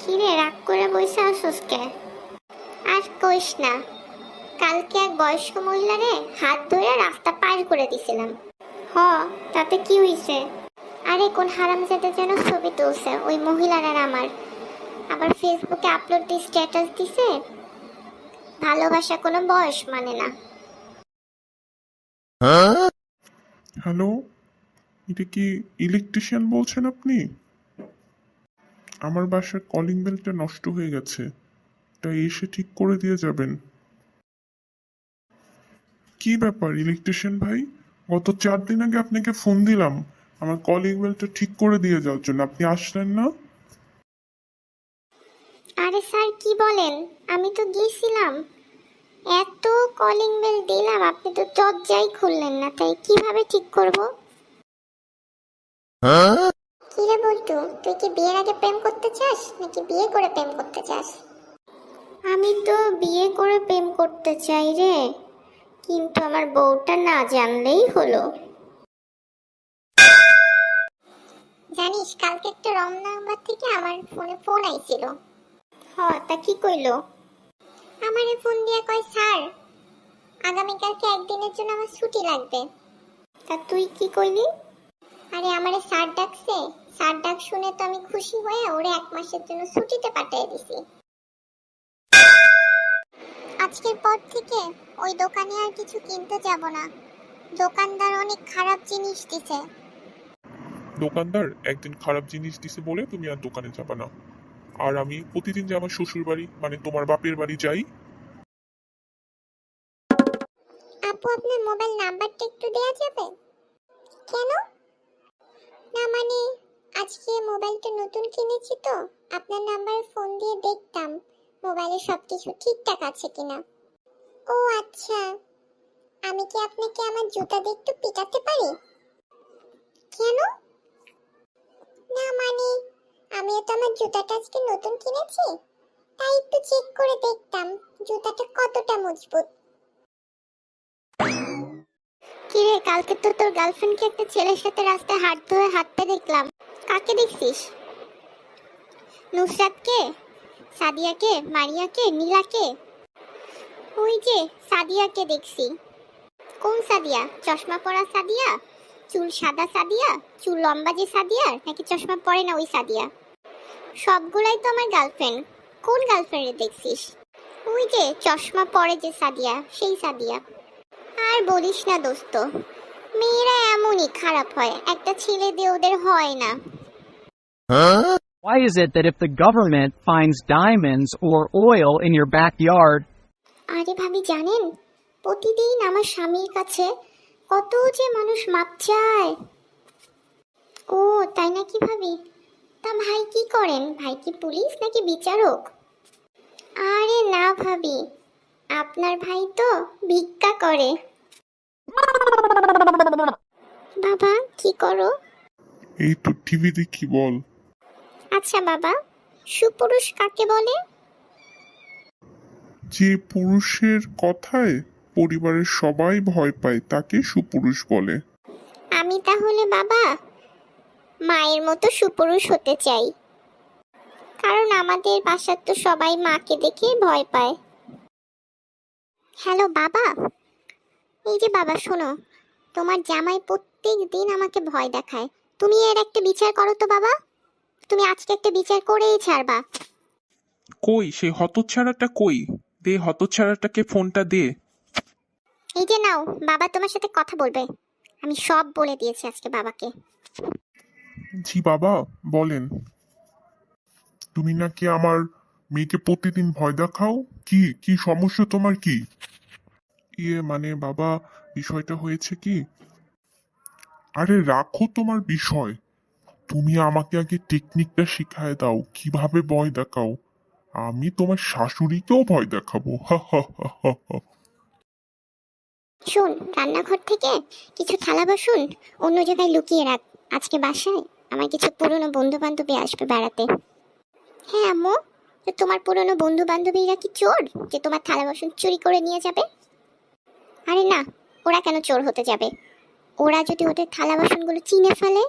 কিরে রাগ করে বসে আসোস কে? আর কইস না, কালকে এক বয়স্ক মহিলারে হাত ধরে রাস্তা পার করে দিছিলাম। তাতে কি হইছে? আরে কোন হারামজাদা যেন ছবি তুলছে ওই মহিলার আর আমার, আবার ফেসবুকে আপলোড দিয়ে স্ট্যাটাস দিছে, ভালোবাসা কোনো বয়স মানে না। হ্যালো, এটা কি ইলেকট্রিশিয়ান বলছেন আপনি? আমার বাসার কলিং বেলটা নষ্ট হয়ে গেছে, এটা এসে ঠিক করে দিয়ে যাবেন। কি ব্যাপার ইলেকট্রিশিয়ান ভাই, গত 4 দিন আগে আপনাকে ফোন দিলাম আমার কলিং বেলটা ঠিক করে দিয়ে যাওয়ার জন্য, আপনি আসলেন না। আরে স্যার কি বলেন, আমি তো গিয়েছিলাম, এত কলিং বেল দিলাম, আপনি তো দরজাই খুললেন না, তাই কিভাবে ঠিক করব? কি রে বলতু, তুই কি বিয়ের আগে প্রেম করতে চাস নাকি বিয়ে করে প্রেম করতে চাস? আমি তো বিয়ে করে প্রেম করতে চাই রে, কিন্তু আমার বউটা না জানলেই হলো। জানিস কালকে একটা রং নাম্বার থেকে আমার ফোনে ফোন আইছিল। তা কি কইলো? আমারে ফোন দিয়ে কয়, স্যার আগামীকালকে একদিনের জন্য আমার ছুটি লাগবে। তা তুই কি কইলি? আরে আমারে স্যার ডাকছে, স্যার ডাক শুনে তো আমি খুশি হয়ে ওরে 1 মাসের জন্য ছুটিতে পাঠিয়ে দিছি। আজকের পর থেকে ওই দোকানে আর কিছু কিনতে যাব না, দোকানদার অনেক খারাপ জিনিস দিছে। দোকানদার একদিন খারাপ জিনিস দিছে বলে তুমি আর দোকানে যাবে না, আর আমি প্রতিদিন যে আমার শ্বশুর বাড়ি মানে তোমার বাপের বাড়ি যাই। আপু আপনার মোবাইল নাম্বারটা একটু দেয়া যাবে? কেন? না মানে আজকে মোবাইলটা নতুন কিনেছি তো, আপনার নাম্বারে ফোন দিয়ে দেখতাম মোবাইলে সবকিছু ঠিকঠাক আছে কিনা। ও আচ্ছা, আমি কি আপনাকে আমার জুতা দিয়ে একটু পিটাতে পারি? কেন? না মানে আমিও তো আমার জুতাটা আজকে নতুন কিনেছি, তাই একটু চেক করে দেখতাম জুতাটা কতটা মজবুত। কিরে কালকে তো তোর গার্লফ্রেন্ডকে একটা ছেলের সাথে রাস্তায় হাত ধরে হাঁটতে দেখলাম, কাকে দেখছিস? নুসরাতকে, সাদিয়াকে, মারিয়াকে, নীলাকে? ওই যে সাদিয়াকে দেখছি। কোন সাদিয়া? চশমা পরা সাদিয়া, চুল সাদা সাদিয়া, চুল লম্বা যে সাদিয়া, নাকি চশমা পরে না ওই সাদিয়া? সবগুলাই তো আমার গার্লফ্রেন্ড। কোন গার্লফ্রেন্ডে দেখছিস? ওই যে চশমা পরে যে সাদিয়া, সেই সাদিয়া। আর বলিস না দোস্ত, মেয়েরা এমনই খারাপ হয়, একটা ছেলে দিয়ে ওদের হয় না। Why is it that if the government finds diamonds or oil in your backyard, আরে ভাবি জানেন, প্রতিদিন আমার স্বামীর কাছে কত যে মানুষ মাপ চায়। ও তাই নাকি ভাবি? তা ভাই কি করেন? ভাই কি পুলিশ নাকি বিচারক? আরে না ভাবি, আপনার ভাই তো ভিক্ষা করে। বাবা কি করো? এই তো টিভি দেখি, বল। আচ্ছা বাবা, সুপুরুষ কাকে বলে? যে পুরুষের কথায় পরিবারের সবাই ভয় পায় তাকে সুপুরুষ বলে। আমি তাহলে বাবা মায়ের মতো সুপুরুষ হতে চাই, কারণ আমাদের বাসার তো সবাই মাকে দেখে ভয় পায়। হ্যালো বাবা, এই যে বাবা শোনো, তোমার জামাই প্রত্যেক দিন আমাকে ভয় দেখায়, তুমি এর একটা বিচার করো তো বাবা, তুমি আজকে একটা বিচার করেই ছাড়বা। কই সেই হতচ্ছাড়াটা কই? দে হতচ্ছাড়াটাকে ফোনটা দে। এই যে নাও বাবা, তোমার সাথে কথা বলবে, আমি সব বলে দিয়েছি আজকে বাবাকে। জি বাবা বলেন। তুমি নাকি আমার মেয়েকে প্রতিদিন ভয় দেখাও, কি কি সমস্যা তোমার? কি মানে বাবা, বিষয়টা হয়েছে কি? আরে রাখো তোমার বিষয়, তুমি আমাকে আগে টেকনিকটা শিখায় দাও কিভাবে ভয় দেখাও। আমি তোমার শাশুড়িকেও ভয় দেখাবো, হা হা হা হা হা। শোন, রান্নাঘর থেকে কিছু থালা বাসন অন্য জায়গায় লুকিয়ে রাখ, আজকে বাসায় আমার কিছু পুরনো বন্ধু বান্ধবী আসবে বেড়াতে। হ্যাঁ আম্মু, তো তোমার পুরনো বন্ধু বান্ধবীরা কি চোর যে তোমার থালা বাসন চুরি করে নিয়ে যাবে? আরে না, ওরা কেন চোর হতে যাবে? ওরা যদি ওদের থালা বাসনগুলো চিনে ফেলে